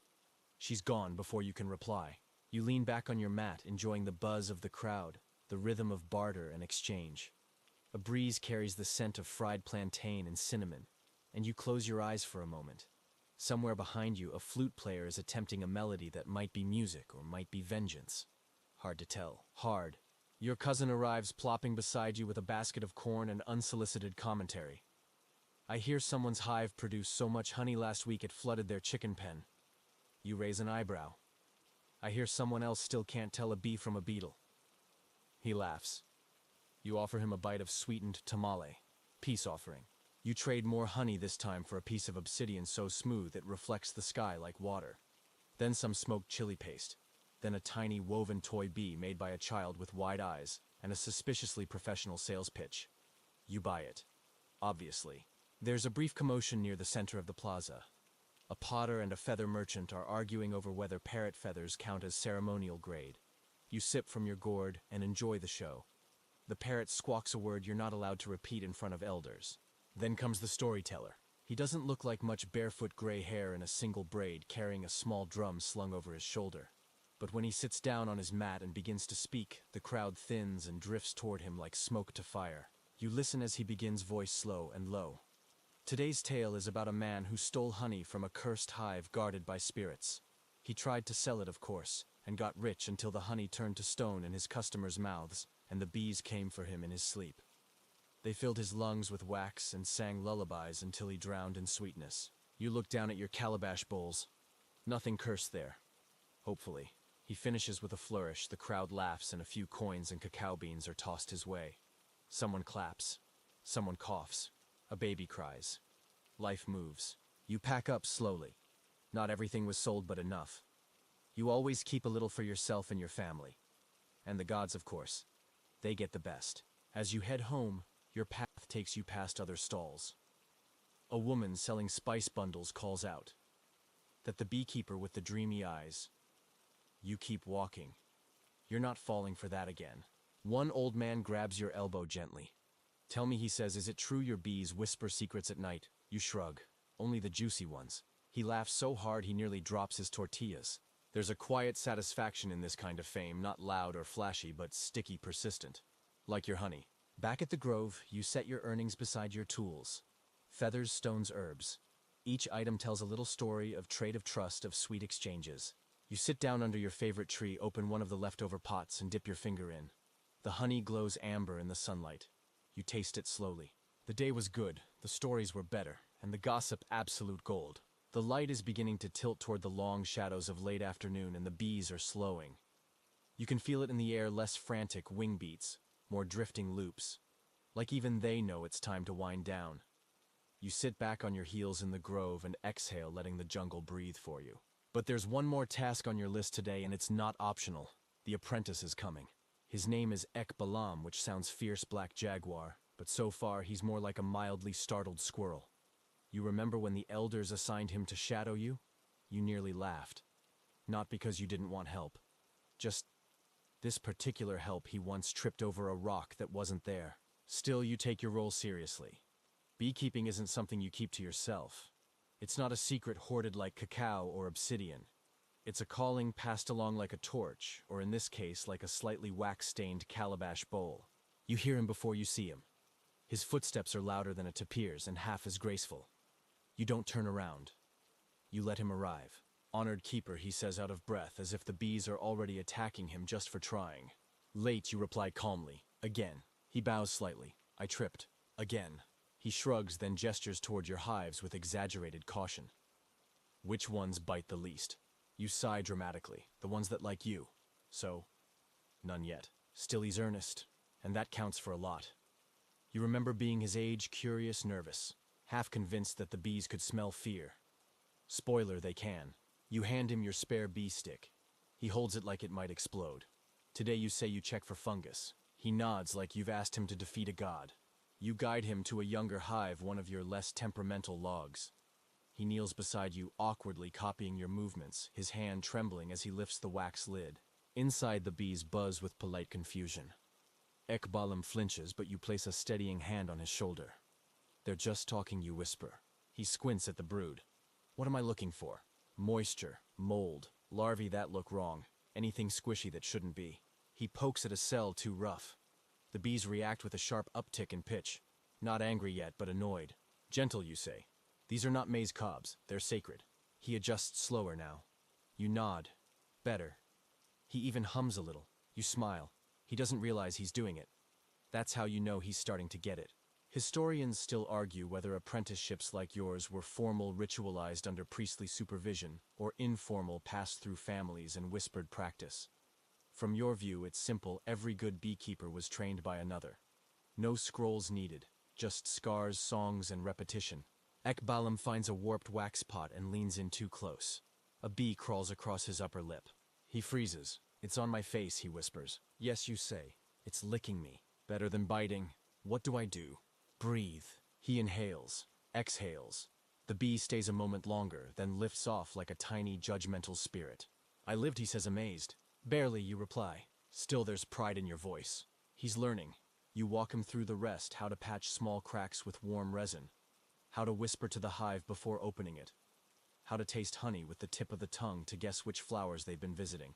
She's gone before you can reply. You lean back on your mat, enjoying the buzz of the crowd, the rhythm of barter and exchange. A breeze carries the scent of fried plantain and cinnamon, and you close your eyes for a moment. Somewhere behind you, a flute player is attempting a melody that might be music or might be vengeance. Hard to tell. Hard. Your cousin arrives, plopping beside you with a basket of corn and unsolicited commentary. I hear someone's hive produced so much honey last week it flooded their chicken pen. You raise an eyebrow. I hear someone else still can't tell a bee from a beetle. He laughs. You offer him a bite of sweetened tamale. Peace offering. You trade more honey this time for a piece of obsidian so smooth it reflects the sky like water. Then some smoked chili paste. Then a tiny woven toy bee made by a child with wide eyes and a suspiciously professional sales pitch. You buy it. Obviously. There's a brief commotion near the center of the plaza. A potter and a feather merchant are arguing over whether parrot feathers count as ceremonial grade. You sip from your gourd and enjoy the show. The parrot squawks a word you're not allowed to repeat in front of elders. Then comes the storyteller. He doesn't look like much, barefoot gray hair in a single braid, carrying a small drum slung over his shoulder. But when he sits down on his mat and begins to speak, the crowd thins and drifts toward him like smoke to fire. You listen as he begins, voice slow and low. Today's tale is about a man who stole honey from a cursed hive guarded by spirits. He tried to sell it, of course, and got rich until the honey turned to stone in his customers' mouths, and the bees came for him in his sleep. They filled his lungs with wax and sang lullabies until he drowned in sweetness. You look down at your calabash bowls. Nothing cursed there. Hopefully. He finishes with a flourish, the crowd laughs, and a few coins and cacao beans are tossed his way. Someone claps. Someone coughs. A baby cries. Life moves. You pack up slowly. Not everything was sold, but enough. You always keep a little for yourself and your family. And the gods, of course. They get the best. As you head home, your path takes you past other stalls. A woman selling spice bundles calls out. That the beekeeper with the dreamy eyes. You keep walking. You're not falling for that again. One old man grabs your elbow gently. Tell me, he says, is it true your bees whisper secrets at night? You shrug. Only the juicy ones. He laughs so hard he nearly drops his tortillas. There's a quiet satisfaction in this kind of fame, not loud or flashy, but sticky, persistent. Like your honey. Back at the grove, you set your earnings beside your tools. Feathers, stones, herbs. Each item tells a little story of trade, of trust, of sweet exchanges. You sit down under your favorite tree, open one of the leftover pots, and dip your finger in. The honey glows amber in the sunlight. You taste it slowly. The day was good, the stories were better, and the gossip absolute gold. The light is beginning to tilt toward the long shadows of late afternoon, and the bees are slowing. You can feel it in the air, less frantic wing beats, more drifting loops. Like even they know it's time to wind down. You sit back on your heels in the grove and exhale, letting the jungle breathe for you. But there's one more task on your list today, and it's not optional. The apprentice is coming. His name is Ek Balam, which sounds fierce black jaguar, but so far he's more like a mildly startled squirrel. You remember when the elders assigned him to shadow you? You nearly laughed. Not because you didn't want help. Just this particular help, he once tripped over a rock that wasn't there. Still, you take your role seriously. Beekeeping isn't something you keep to yourself. It's not a secret hoarded like cacao or obsidian. It's a calling passed along like a torch, or in this case, like a slightly wax-stained calabash bowl. You hear him before you see him. His footsteps are louder than a tapir's and half as graceful. You don't turn around. You let him arrive. Honored keeper, he says, out of breath, as if the bees are already attacking him just for trying. Late, you reply calmly. Again. He bows slightly. I tripped. Again. He shrugs, then gestures toward your hives with exaggerated caution. Which ones bite the least? You sigh dramatically. The ones that like you. So, none yet. Still he's earnest, and that counts for a lot. You remember being his age, curious, nervous, half convinced that the bees could smell fear. Spoiler, they can. You hand him your spare bee stick. He holds it like it might explode. Today you say you check for fungus. He nods like you've asked him to defeat a god. You guide him to a younger hive, one of your less temperamental logs. He kneels beside you, awkwardly copying your movements, his hand trembling as he lifts the wax lid. Inside, the bees buzz with polite confusion. Ekbalim flinches, but you place a steadying hand on his shoulder. They're just talking, you whisper. He squints at the brood. What am I looking for? Moisture, mold, larvae that look wrong, anything squishy that shouldn't be. He pokes at a cell too rough. The bees react with a sharp uptick in pitch. Not angry yet, but annoyed. Gentle, you say. These are not maize cobs, they're sacred. He adjusts slower now. You nod. Better. He even hums a little. You smile. He doesn't realize he's doing it. That's how you know he's starting to get it. Historians still argue whether apprenticeships like yours were formal, ritualized under priestly supervision, or informal, passed through families and whispered practice. From your view, it's simple. Every good beekeeper was trained by another. No scrolls needed, just scars, songs, and repetition. Ekbalim finds a warped wax pot and leans in too close. A bee crawls across his upper lip. He freezes. It's on my face, he whispers. Yes, you say. It's licking me. Better than biting. What do I do? Breathe. He inhales, exhales. The bee stays a moment longer, then lifts off like a tiny, judgmental spirit. I lived, he says, amazed. Barely, you reply. Still, there's pride in your voice. He's learning. You walk him through the rest, how to patch small cracks with warm resin, how to whisper to the hive before opening it, how to taste honey with the tip of the tongue to guess which flowers they've been visiting.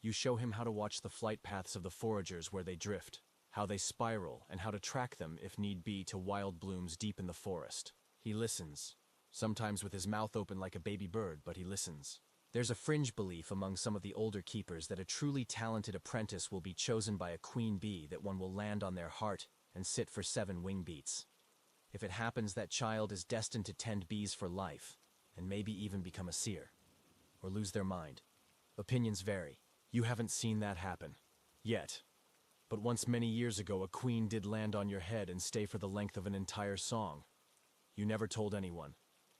You show him how to watch the flight paths of the foragers where they drift, how they spiral, and how to track them, if need be, to wild blooms deep in the forest. He listens, sometimes with his mouth open like a baby bird, but he listens. There's a fringe belief among some of the older keepers that a truly talented apprentice will be chosen by a queen bee, that one will land on their heart and sit for 7 wing beats. If it happens, that child is destined to tend bees for life, and maybe even become a seer, or lose their mind. Opinions vary. You haven't seen that happen. Yet. But once many years ago, a queen did land on your head and stay for the length of an entire song. You never told anyone.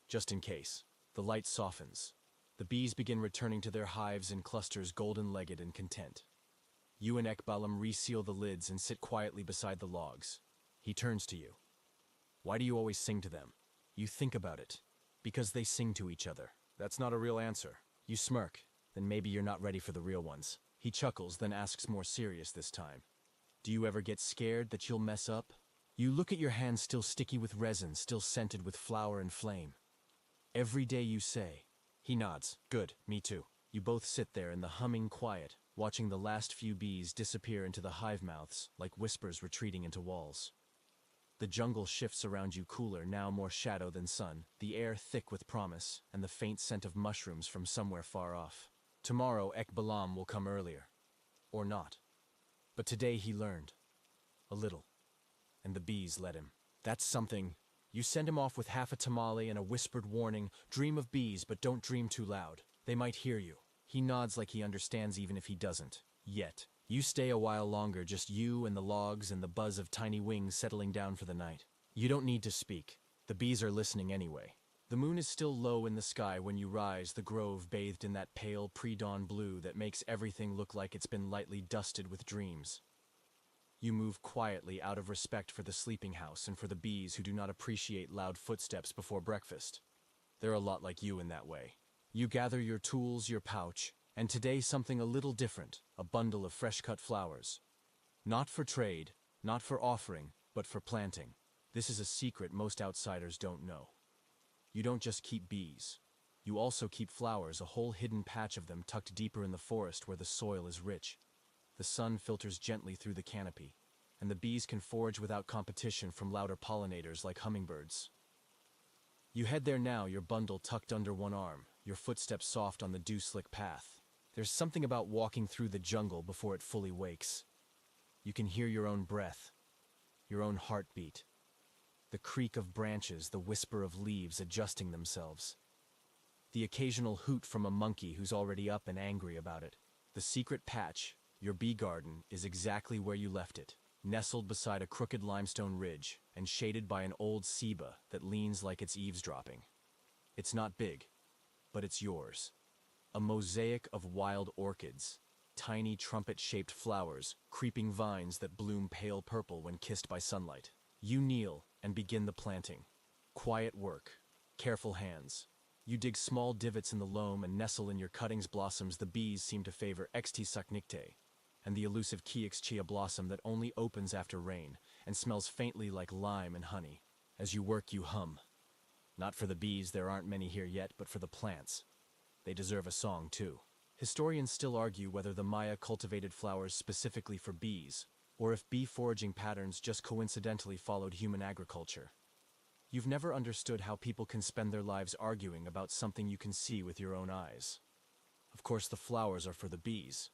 Just in case. The light softens. The bees begin returning to their hives in clusters, golden-legged and content. You and Ekbalim reseal the lids and sit quietly beside the logs. He turns to you. Why do you always sing to them? You think about it. Because they sing to each other. That's not a real answer. You smirk. Then maybe you're not ready for the real ones. He chuckles, then asks, more serious this time. Do you ever get scared that you'll mess up? You look at your hands, still sticky with resin, still scented with flower and flame. Every day, you say. He nods. Good, me too. You both sit there in the humming quiet, watching the last few bees disappear into the hive mouths, like whispers retreating into walls. The jungle shifts around you, cooler, now more shadow than sun, the air thick with promise, and the faint scent of mushrooms from somewhere far off. Tomorrow, Ekbalim will come earlier. Or not. But today he learned. A little. And the bees let him. That's something. You send him off with half a tamale and a whispered warning, dream of bees, but don't dream too loud. They might hear you. He nods like he understands even if he doesn't. Yet. You stay a while longer, just you and the logs and the buzz of tiny wings settling down for the night. You don't need to speak. The bees are listening anyway. The moon is still low in the sky when you rise, the grove bathed in that pale pre-dawn blue that makes everything look like it's been lightly dusted with dreams. You move quietly out of respect for the sleeping house and for the bees who do not appreciate loud footsteps before breakfast. They're a lot like you in that way. You gather your tools, your pouch, and today something a little different, a bundle of fresh-cut flowers. Not for trade, not for offering, but for planting. This is a secret most outsiders don't know. You don't just keep bees. You also keep flowers, a whole hidden patch of them tucked deeper in the forest where the soil is rich. The sun filters gently through the canopy, and the bees can forage without competition from louder pollinators like hummingbirds. You head there now, your bundle tucked under one arm, your footsteps soft on the dew-slick path. There's something about walking through the jungle before it fully wakes. You can hear your own breath. your own heartbeat. The creak of branches, the whisper of leaves adjusting themselves. The occasional hoot from a monkey who's already up and angry about it. The secret patch, your bee garden, is exactly where you left it, nestled beside a crooked limestone ridge and shaded by an old ceiba that leans like it's eavesdropping. It's not big, but it's yours. A mosaic of wild orchids, tiny trumpet-shaped flowers, creeping vines that bloom pale purple when kissed by sunlight. You kneel and begin the planting. Quiet work, careful hands. You dig small divots in the loam and nestle in your cuttings blossoms. The bees seem to favor Xtisacnicte, and the elusive Chia blossom that only opens after rain and smells faintly like lime and honey. As you work, you hum. Not for the bees, there aren't many here yet, but for the plants. They deserve a song, too. Historians still argue whether the Maya cultivated flowers specifically for bees, or if bee foraging patterns just coincidentally followed human agriculture. You've never understood how people can spend their lives arguing about something you can see with your own eyes. Of course, the flowers are for the bees.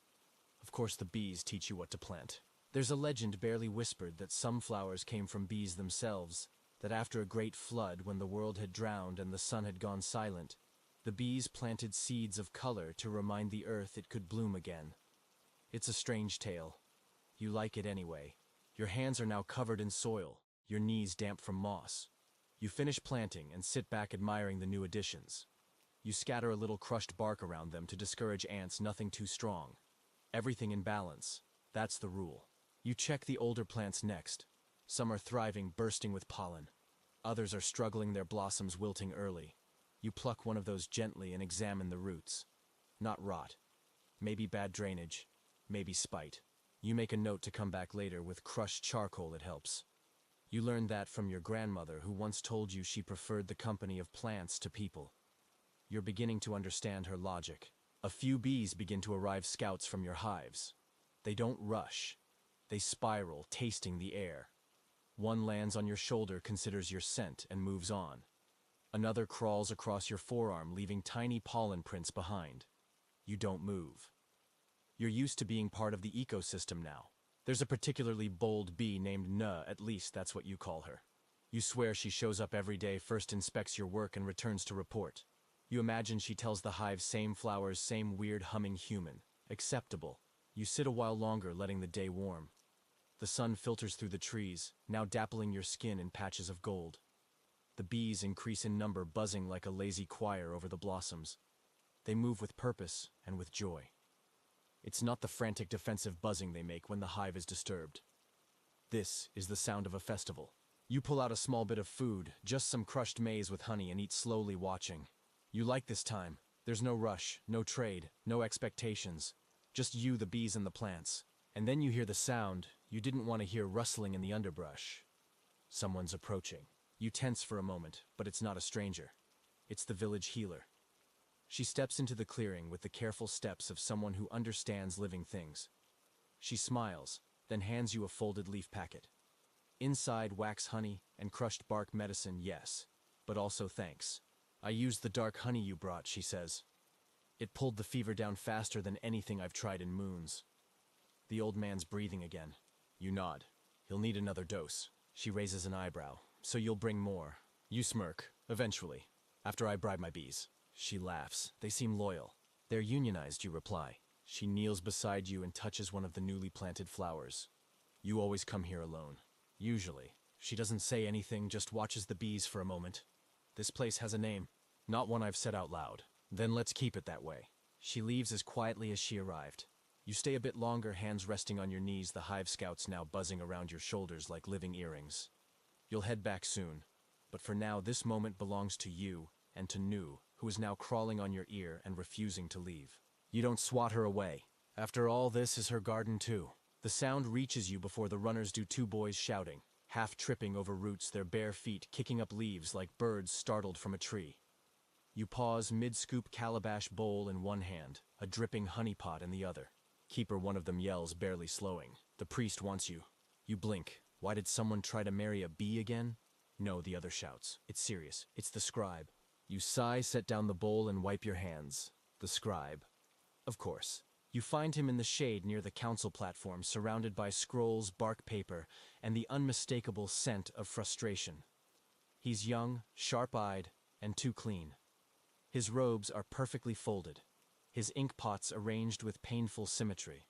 Of course, the bees teach you what to plant. There's a legend barely whispered that some flowers came from bees themselves, that after a great flood, when the world had drowned and the sun had gone silent, the bees planted seeds of color to remind the earth it could bloom again. It's a strange tale. You like it anyway. Your hands are now covered in soil, your knees damp from moss. You finish planting and sit back admiring the new additions. You scatter a little crushed bark around them to discourage ants, nothing too strong. Everything in balance. That's the rule. You check the older plants next. Some are thriving, bursting with pollen. Others are struggling, their blossoms wilting early. You pluck one of those gently and examine the roots. Not rot. Maybe bad drainage. Maybe spite. You make a note to come back later with crushed charcoal, it helps. You learned that from your grandmother, who once told you she preferred the company of plants to people. You're beginning to understand her logic. A few bees begin to arrive, scouts from your hives. They don't rush. They spiral, tasting the air. One lands on your shoulder, considers your scent, and moves on. Another crawls across your forearm, leaving tiny pollen prints behind. You don't move. You're used to being part of the ecosystem now. There's a particularly bold bee named Nuh, at least that's what you call her. You swear she shows up every day, first inspects your work and returns to report. You imagine she tells the hive same flowers, same weird humming human. Acceptable. You sit a while longer, letting the day warm. The sun filters through the trees, now dappling your skin in patches of gold. The bees increase in number, buzzing like a lazy choir over the blossoms. They move with purpose and with joy. It's not the frantic defensive buzzing they make when the hive is disturbed. This is the sound of a festival. You pull out a small bit of food, just some crushed maize with honey, and eat slowly, watching. You like this time. There's no rush, no trade, no expectations. Just you, the bees, and the plants. And then you hear the sound you didn't want to hear, rustling in the underbrush. Someone's approaching. You tense for a moment, but it's not a stranger. It's the village healer. She steps into the clearing with the careful steps of someone who understands living things. She smiles, then hands you a folded leaf packet. Inside, wax honey and crushed bark medicine, yes, but also thanks. I used the dark honey you brought, she says. It pulled the fever down faster than anything I've tried in moons. The old man's breathing again. You nod. He'll need another dose. She raises an eyebrow. So you'll bring more. You smirk. Eventually. After I bribe my bees. She laughs. They seem loyal. They're unionized, you reply. She kneels beside you and touches one of the newly planted flowers. You always come here alone. Usually. She doesn't say anything, just watches the bees for a moment. This place has a name. Not one I've said out loud. Then let's keep it that way. She leaves as quietly as she arrived. You stay a bit longer, hands resting on your knees, the hive scouts now buzzing around your shoulders like living earrings. You'll head back soon. But for now, this moment belongs to you and to Nu, who is now crawling on your ear and refusing to leave. You don't swat her away. After all, this is her garden too. The sound reaches you before the runners do, two boys shouting, half tripping over roots, their bare feet kicking up leaves like birds startled from a tree. You pause, mid-scoop calabash bowl in one hand, a dripping honey pot in the other. Keeper, one of them yells, barely slowing. The priest wants you. You blink. Why did someone try to marry a bee again? No, the other shouts. It's serious. It's the scribe. You sigh, set down the bowl, and wipe your hands. The scribe. Of course. You find him in the shade near the council platform, surrounded by scrolls, bark paper, and the unmistakable scent of frustration. He's young, sharp-eyed, and too clean. His robes are perfectly folded, his ink pots arranged with painful symmetry.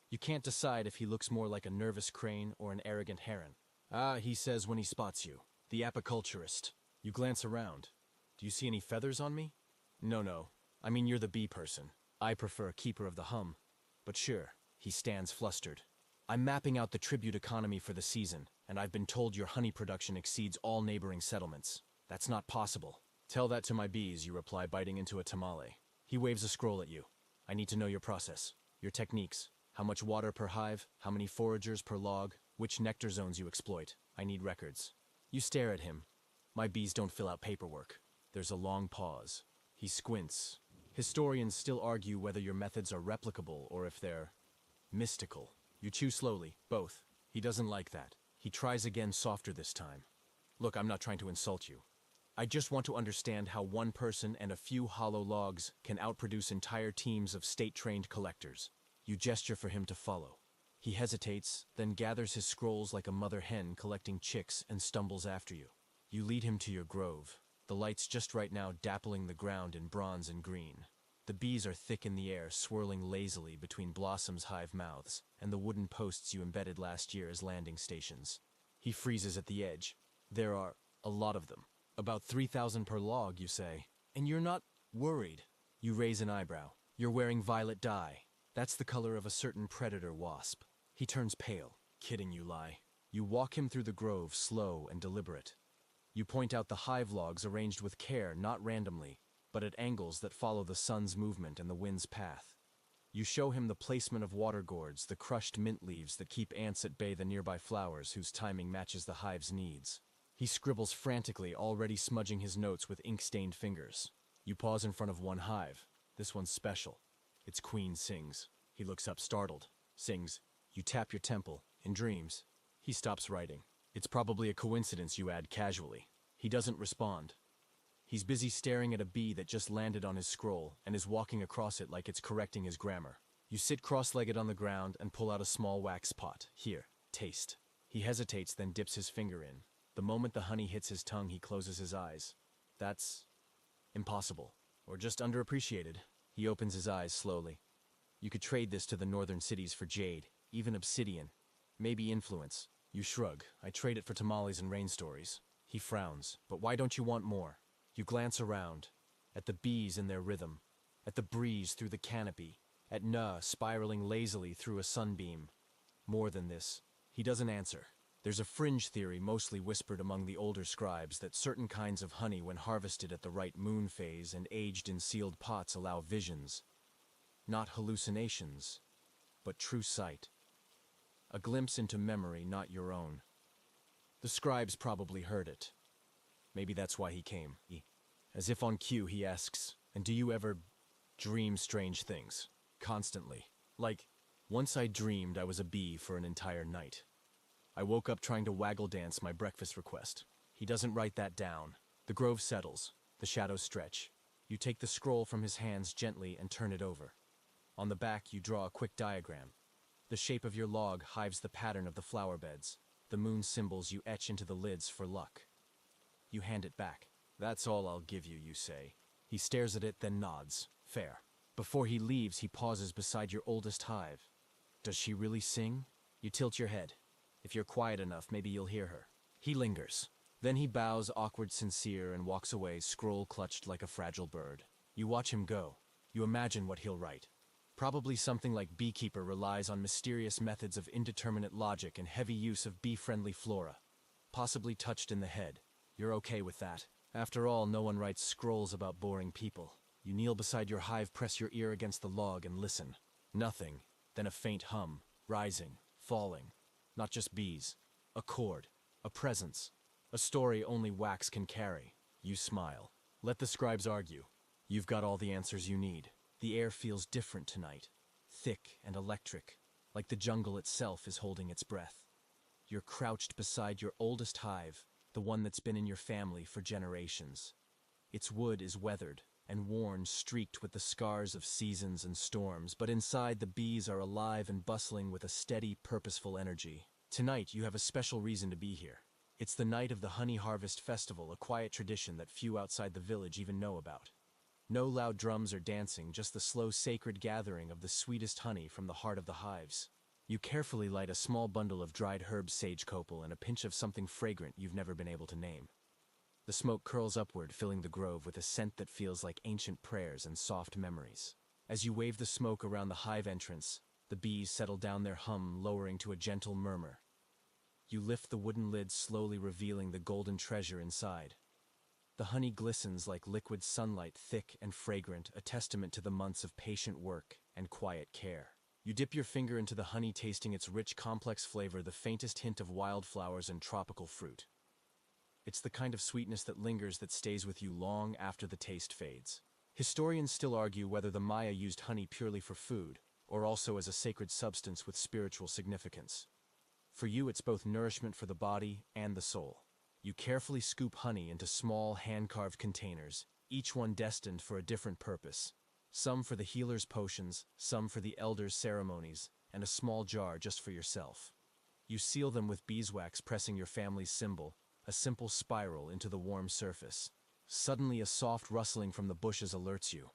You can't decide if he looks more like a nervous crane or an arrogant heron. "Ah," he says when he spots you. "The apiculturist." You glance around. "Do you see any feathers on me?" No. I mean, you're the bee person. I prefer keeper of the hum. But sure, he stands flustered. "I'm mapping out the tribute economy for the season, and I've been told your honey production exceeds all neighboring settlements. That's not possible." "Tell that to my bees," you reply, biting into a tamale. He waves a scroll at you. "I need to know your process, your techniques. How much water per hive, how many foragers per log, which nectar zones you exploit. I need records." You stare at him. "My bees don't fill out paperwork." There's a long pause. He squints. Historians still argue whether your methods are replicable or if they're mystical. You chew slowly, both. He doesn't like that. He tries again, softer this time. "Look, I'm not trying to insult you. I just want to understand how one person and a few hollow logs can outproduce entire teams of state-trained collectors." You gesture for him to follow. He hesitates, then gathers his scrolls like a mother hen collecting chicks and stumbles after you. You lead him to your grove, the lights just right now dappling the ground in bronze and green. The bees are thick in the air, swirling lazily between Blossom's hive mouths and the wooden posts you embedded last year as landing stations. He freezes at the edge. "There are a lot of them. About 3,000 per log, you say. And you're not worried?" You raise an eyebrow. "You're wearing violet dye. That's the color of a certain predator wasp." He turns pale. "Kidding, you lie." You walk him through the grove, slow and deliberate. You point out the hive logs arranged with care, not randomly, but at angles that follow the sun's movement and the wind's path. You show him the placement of water gourds, the crushed mint leaves that keep ants at bay, the nearby flowers whose timing matches the hive's needs. He scribbles frantically, already smudging his notes with ink-stained fingers. You pause in front of one hive. This one's special. Its queen sings. He looks up, startled. Sings. You tap your temple. In dreams. He stops writing. "It's probably a coincidence," you add casually. He doesn't respond. He's busy staring at a bee that just landed on his scroll and is walking across it like it's correcting his grammar. You sit cross-legged on the ground and pull out a small wax pot. "Here, taste." He hesitates, then dips his finger in. The moment the honey hits his tongue, he closes his eyes. "That's impossible. Or just underappreciated." He opens his eyes slowly. "You could trade this to the northern cities for jade, even obsidian, maybe influence." You shrug. "I trade it for tamales and rain stories." He frowns. "But why don't you want more?" You glance around, at the bees in their rhythm, at the breeze through the canopy, at Na spiraling lazily through a sunbeam. "More than this." He doesn't answer. There's a fringe theory, mostly whispered among the older scribes, that certain kinds of honey, when harvested at the right moon phase and aged in sealed pots, allow visions. Not hallucinations, but true sight. A glimpse into memory, not your own. The scribes probably heard it. Maybe that's why he came. As if on cue, he asks, "And do you ever dream strange things?" "Constantly. Like, once I dreamed I was a bee for an entire night. I woke up trying to waggle dance my breakfast request." He doesn't write that down. The grove settles. The shadows stretch. You take the scroll from his hands gently and turn it over. On the back, you draw a quick diagram. The shape of your log hives the pattern of the flower beds. The moon symbols you etch into the lids for luck. You hand it back. "That's all I'll give you," you say. He stares at it, then nods. "Fair." Before he leaves, he pauses beside your oldest hive. "Does she really sing?" You tilt your head. "If you're quiet enough, maybe you'll hear her." He lingers. Then he bows, awkward, sincere, and walks away, scroll clutched like a fragile bird. You watch him go. You imagine what he'll write. Probably something like "Beekeeper relies on mysterious methods of indeterminate logic and heavy use of bee-friendly flora." Possibly touched in the head. You're okay with that. After all, no one writes scrolls about boring people. You kneel beside your hive, press your ear against the log, and listen. Nothing. Then a faint hum. Rising. Falling. Not just bees. A chord. A presence. A story only wax can carry. You smile. Let the scribes argue. You've got all the answers you need. The air feels different tonight. Thick and electric. Like the jungle itself is holding its breath. You're crouched beside your oldest hive, the one that's been in your family for generations. Its wood is weathered, and worn, streaked with the scars of seasons and storms, but inside the bees are alive and bustling with a steady, purposeful energy. Tonight, you have a special reason to be here. It's the night of the Honey Harvest Festival, a quiet tradition that few outside the village even know about. No loud drums or dancing, just the slow, sacred gathering of the sweetest honey from the heart of the hives. You carefully light a small bundle of dried herbs, sage copal, and a pinch of something fragrant you've never been able to name. The smoke curls upward, filling the grove with a scent that feels like ancient prayers and soft memories. As you wave the smoke around the hive entrance, the bees settle down, their hum lowering to a gentle murmur. You lift the wooden lid, slowly revealing the golden treasure inside. The honey glistens like liquid sunlight, thick and fragrant, a testament to the months of patient work and quiet care. You dip your finger into the honey, tasting its rich, complex flavor, the faintest hint of wildflowers and tropical fruit. It's the kind of sweetness that lingers, that stays with you long after the taste fades. Historians still argue whether the Maya used honey purely for food, or also as a sacred substance with spiritual significance. For you, it's both nourishment for the body and the soul. You carefully scoop honey into small, hand-carved containers, each one destined for a different purpose. Some for the healer's potions, some for the elder's ceremonies, and a small jar just for yourself. You seal them with beeswax, pressing your family's symbol, a simple spiral, into the warm surface. Suddenly, a soft rustling from the bushes alerts you.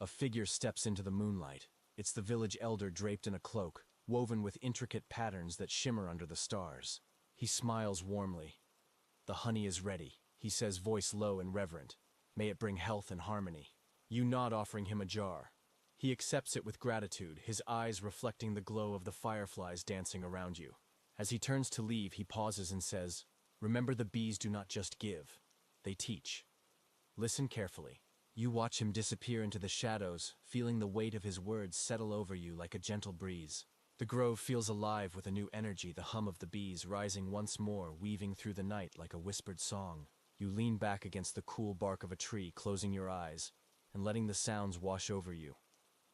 A figure steps into the moonlight. It's the village elder, draped in a cloak, woven with intricate patterns that shimmer under the stars. He smiles warmly. "The honey is ready," he says, voice low and reverent. "May it bring health and harmony." You nod, offering him a jar. He accepts it with gratitude, his eyes reflecting the glow of the fireflies dancing around you. As he turns to leave, he pauses and says, "Remember, the bees do not just give, they teach." Listen carefully. You watch him disappear into the shadows, feeling the weight of his words settle over you like a gentle breeze. The grove feels alive with a new energy, the hum of the bees rising once more, weaving through the night like a whispered song. You lean back against the cool bark of a tree, closing your eyes and letting the sounds wash over you.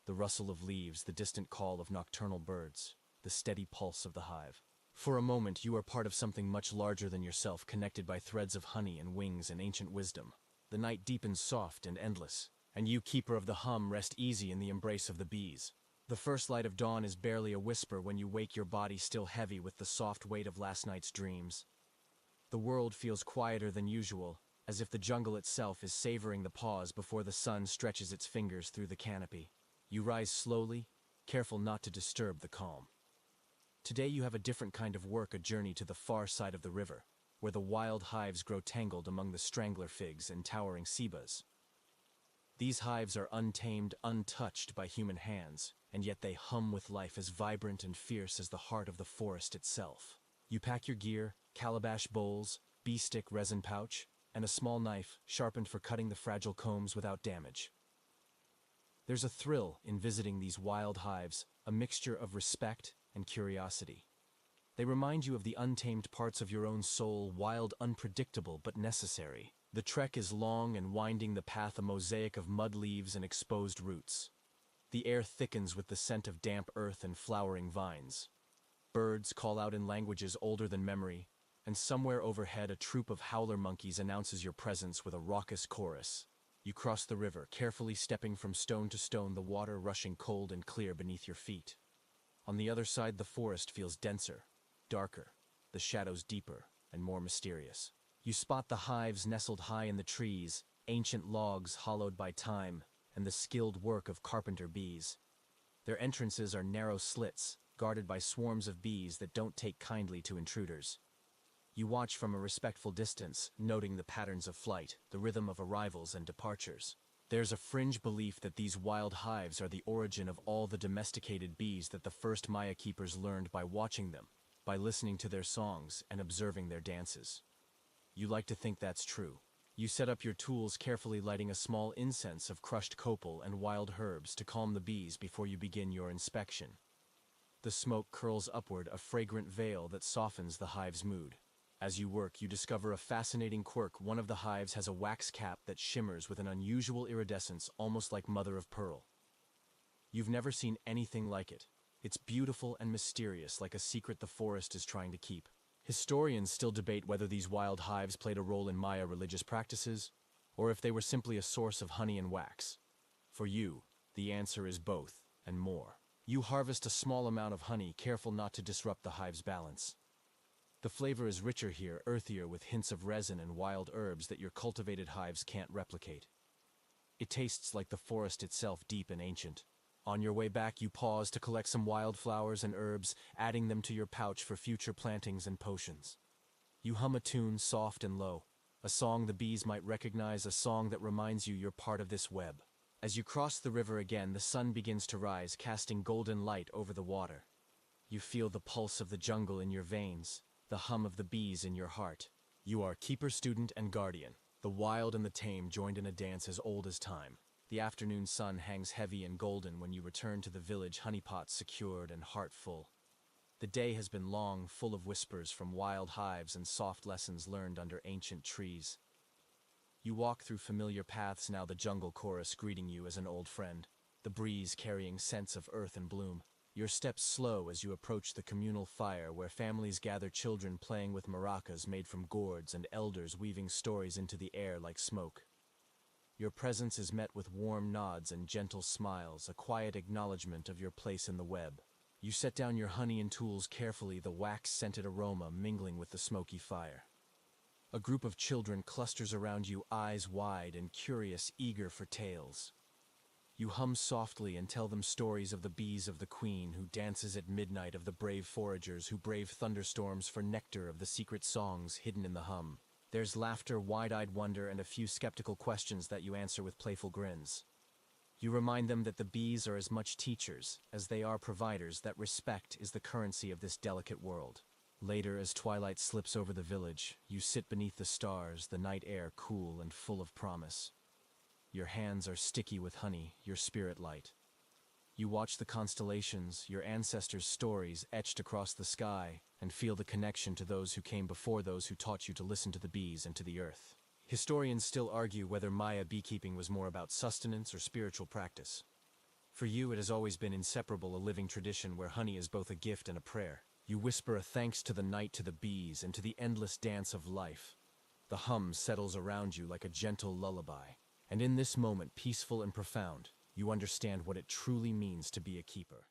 The rustle of leaves, the distant call of nocturnal birds, the steady pulse of the hive. For a moment, you are part of something much larger than yourself, connected by threads of honey and wings and ancient wisdom. The night deepens, soft and endless, and you, keeper of the hum, rest easy in the embrace of the bees. The first light of dawn is barely a whisper when you wake, your body still heavy with the soft weight of last night's dreams. The world feels quieter than usual, as if the jungle itself is savoring the pause before the sun stretches its fingers through the canopy. You rise slowly, careful not to disturb the calm. Today you have a different kind of work, a journey to the far side of the river, where the wild hives grow tangled among the strangler figs and towering cebas. These hives are untamed, untouched by human hands, and yet they hum with life, as vibrant and fierce as the heart of the forest itself. You pack your gear, calabash bowls, bee stick, resin pouch, and a small knife, sharpened for cutting the fragile combs without damage. There's a thrill in visiting these wild hives, a mixture of respect and curiosity. They remind you of the untamed parts of your own soul, wild, unpredictable, but necessary. The trek is long and winding, the path a mosaic of mud, leaves, and exposed roots. The air thickens with the scent of damp earth and flowering vines. Birds call out in languages older than memory, and somewhere overhead a troop of howler monkeys announces your presence with a raucous chorus. You cross the river, carefully stepping from stone to stone, the water rushing cold and clear beneath your feet. On the other side, the forest feels denser, darker, the shadows deeper and more mysterious. You spot the hives nestled high in the trees, ancient logs hollowed by time, and the skilled work of carpenter bees. Their entrances are narrow slits, guarded by swarms of bees that don't take kindly to intruders. You watch from a respectful distance, noting the patterns of flight, the rhythm of arrivals and departures. There's a fringe belief that these wild hives are the origin of all the domesticated bees that the first Maya keepers learned by watching them, by listening to their songs and observing their dances. You like to think that's true. You set up your tools, carefully lighting a small incense of crushed copal and wild herbs to calm the bees before you begin your inspection. The smoke curls upward, a fragrant veil that softens the hive's mood. As you work, you discover a fascinating quirk. One of the hives has a wax cap that shimmers with an unusual iridescence, almost like mother of pearl. You've never seen anything like it. It's beautiful and mysterious, like a secret the forest is trying to keep. Historians still debate whether these wild hives played a role in Maya religious practices, or if they were simply a source of honey and wax. For you, the answer is both, and more. You harvest a small amount of honey, careful not to disrupt the hive's balance. The flavor is richer here, earthier, with hints of resin and wild herbs that your cultivated hives can't replicate. It tastes like the forest itself, deep and ancient. On your way back, you pause to collect some wildflowers and herbs, adding them to your pouch for future plantings and potions. You hum a tune, soft and low, a song the bees might recognize, a song that reminds you you're part of this web. As you cross the river again, the sun begins to rise, casting golden light over the water. You feel the pulse of the jungle in your veins, the hum of the bees in your heart. You are keeper, student, and guardian, the wild and the tame joined in a dance as old as time. The afternoon sun hangs heavy and golden when you return to the village, honeypots secured and heart full. The day has been long, full of whispers from wild hives and soft lessons learned under ancient trees. You walk through familiar paths now, the jungle chorus greeting you as an old friend, the breeze carrying scents of earth and bloom. Your steps slow as you approach the communal fire where families gather, children playing with maracas made from gourds and elders weaving stories into the air like smoke. Your presence is met with warm nods and gentle smiles, a quiet acknowledgement of your place in the web. You set down your honey and tools carefully, the wax-scented aroma mingling with the smoky fire. A group of children clusters around you, eyes wide and curious, eager for tales. You hum softly and tell them stories of the bees of the queen who dances at midnight, of the brave foragers who brave thunderstorms for nectar, of the secret songs hidden in the hum. There's laughter, wide-eyed wonder, and a few skeptical questions that you answer with playful grins. You remind them that the bees are as much teachers as they are providers, that respect is the currency of this delicate world. Later, as twilight slips over the village, you sit beneath the stars, the night air cool and full of promise. Your hands are sticky with honey, your spirit light. You watch the constellations, your ancestors' stories etched across the sky, and feel the connection to those who came before, those who taught you to listen to the bees and to the earth. Historians still argue whether Maya beekeeping was more about sustenance or spiritual practice. For you, it has always been inseparable, a living tradition where honey is both a gift and a prayer. You whisper a thanks to the night, to the bees, and to the endless dance of life. The hum settles around you like a gentle lullaby. And in this moment, peaceful and profound, you understand what it truly means to be a keeper.